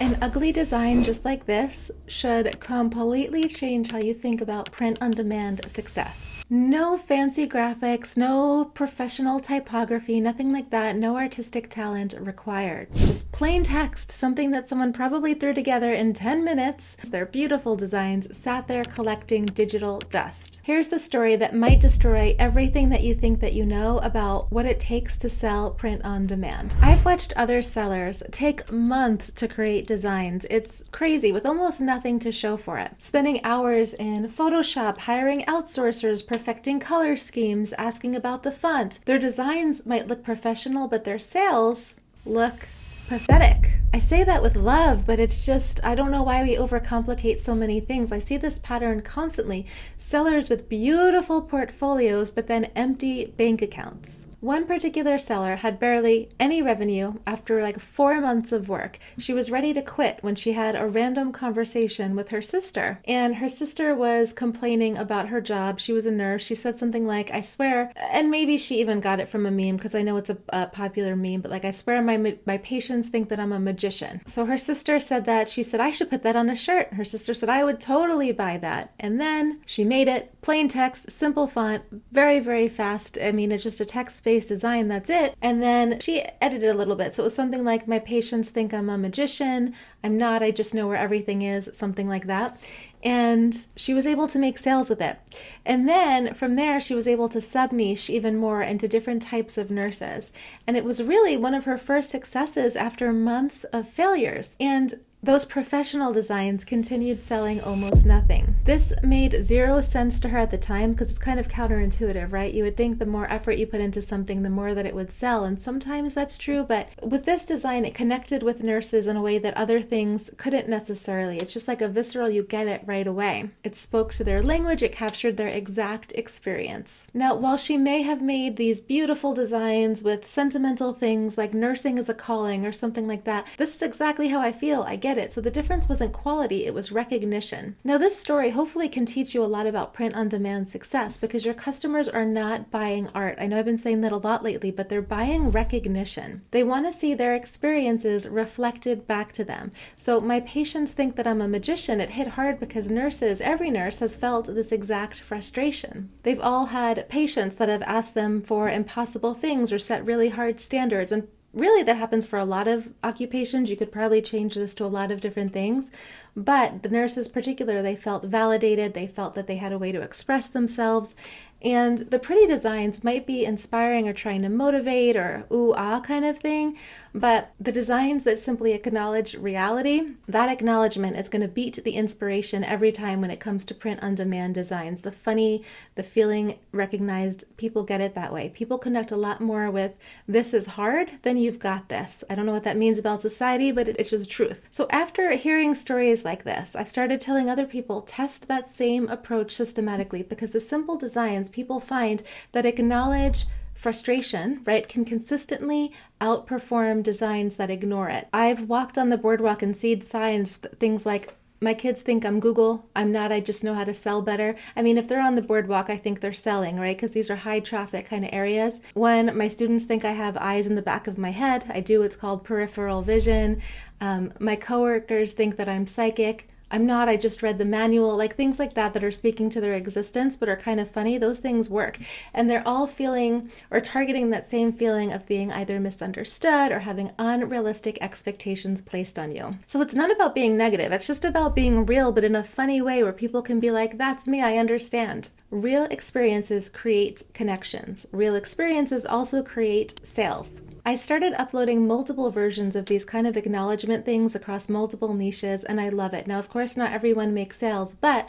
An ugly design just like this should completely change how you think about print-on-demand success. No fancy graphics, no professional typography, nothing like that, no artistic talent required. Just plain text, something that someone probably threw together in 10 minutes. Their beautiful designs sat there collecting digital dust. Here's the story that might destroy everything that you think that you know about what it takes to sell print on demand. I've watched other sellers take months to create designs. It's crazy, with almost nothing to show for it. Spending hours in Photoshop, hiring outsourcers, perfecting color schemes, asking about the font. Their designs might look professional, but their sales look pathetic. I say that with love, but it's just, I don't know why we overcomplicate so many things. I see this pattern constantly. Sellers with beautiful portfolios, but then empty bank accounts. One particular seller had barely any revenue after like 4 months of work. She was ready to quit when she had a random conversation with her sister. And her sister was complaining about her job. She was a nurse. She said something like, I swear, and maybe she even got it from a meme because I know it's a popular meme, but like, I swear my patients think that I'm a magician. So her sister said that. She said, I should put that on a shirt. Her sister said, I would totally buy that. And then she made it, plain text, simple font, very, very fast. I mean, it's just a text-based design, that's it. And then she edited a little bit. So it was something like, my patients think I'm a magician. I'm not, I just know where everything is, something like that. And she was able to make sales with it. And then from there, she was able to sub-niche even more into different types of nurses. And it was really one of her first successes after months of failures. And those professional designs continued selling almost nothing. This made zero sense to her at the time because it's kind of counterintuitive, right? You would think the more effort you put into something, the more that it would sell. And sometimes that's true, but with this design, it connected with nurses in a way that other things couldn't necessarily. It's just like a visceral, you get it right away. It spoke to their language, it captured their exact experience. Now, while she may have made these beautiful designs with sentimental things like nursing is a calling or something like that, this is exactly how I feel. I get it. So the difference wasn't quality, it was recognition. Now this story hopefully can teach you a lot about print-on-demand success because your customers are not buying art. I know I've been saying that a lot lately, but they're buying recognition. They want to see their experiences reflected back to them. So my patients think that I'm a magician. It hit hard because nurses, every nurse has felt this exact frustration. They've all had patients that have asked them for impossible things or set really hard standards, and really, that happens for a lot of occupations. You could probably change this to a lot of different things. But the nurses particular, they felt validated. They felt that they had a way to express themselves. And the pretty designs might be inspiring or trying to motivate or ooh, ah kind of thing. But the designs that simply acknowledge reality, that acknowledgement is going to beat the inspiration every time when it comes to print-on-demand designs. The funny, the feeling recognized, people get it that way. People connect a lot more with this is hard than you've got this. I don't know what that means about society, but it's just the truth. So after hearing stories like this, I've started telling other people, test that same approach systematically because the simple designs people find that acknowledge frustration, right, can consistently outperform designs that ignore it. I've walked on the boardwalk and seen signs, things like, my kids think I'm Google. I'm not. I just know how to sell better. I mean, if they're on the boardwalk, I think they're selling, right? Because these are high traffic kind of areas. When my students think I have eyes in the back of my head, I do. It's called peripheral vision. My coworkers think that I'm psychic. I'm not, I just read the manual, like things like that are speaking to their existence but are kind of funny. Those things work. And they're all feeling or targeting that same feeling of being either misunderstood or having unrealistic expectations placed on you. So it's not about being negative. It's just about being real, but in a funny way where people can be like, that's me, I understand. Real experiences create connections. Real experiences also create sales. I started uploading multiple versions of these kind of acknowledgement things across multiple niches, and I love it. Now, of course, not everyone makes sales, but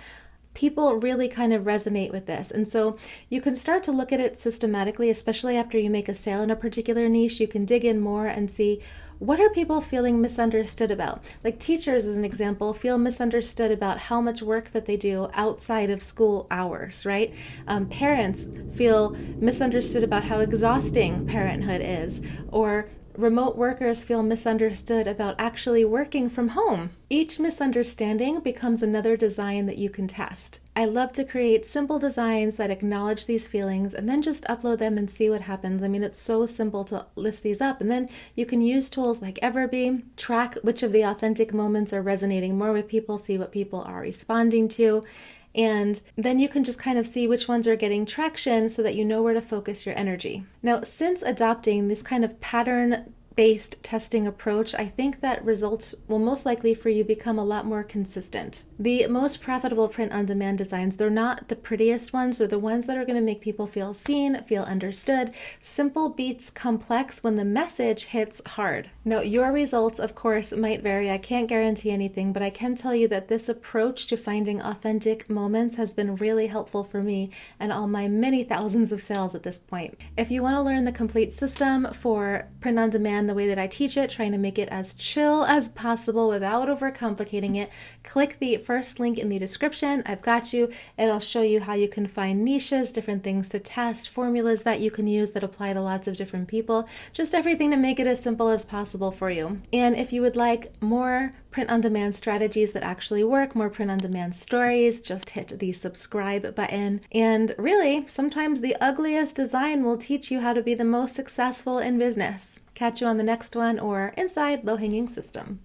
people really kind of resonate with this. And so you can start to look at it systematically, especially after you make a sale in a particular niche. You can dig in more and see, what are people feeling misunderstood about? Like teachers, as an example, feel misunderstood about how much work that they do outside of school hours, right? Parents feel misunderstood about how exhausting parenthood is, or remote workers feel misunderstood about actually working from home. Each misunderstanding becomes another design that you can test. I love to create simple designs that acknowledge these feelings and then just upload them and see what happens. I mean, it's so simple to list these up, and then you can use tools like Everbee, track which of the authentic moments are resonating more with people, see what people are responding to, and then you can just kind of see which ones are getting traction so that you know where to focus your energy. Now, since adopting this kind of pattern-based testing approach, I think that results will most likely for you become a lot more consistent. The most profitable print-on-demand designs, they're not the prettiest ones, they're the ones that are going to make people feel seen, feel understood. Simple beats complex when the message hits hard. Now, your results, of course, might vary. I can't guarantee anything, but I can tell you that this approach to finding authentic moments has been really helpful for me and all my many thousands of sales at this point. If you want to learn the complete system for print-on-demand the way that I teach it, trying to make it as chill as possible without overcomplicating it, click the first link in the description. I've got you. It'll show you how you can find niches, different things to test, formulas that you can use that apply to lots of different people, just everything to make it as simple as possible for you. And if you would like more print-on-demand strategies that actually work, more print-on-demand stories, just hit the subscribe button. And really, sometimes the ugliest design will teach you how to be the most successful in business. Catch you on the next one, or inside Low Hanging System.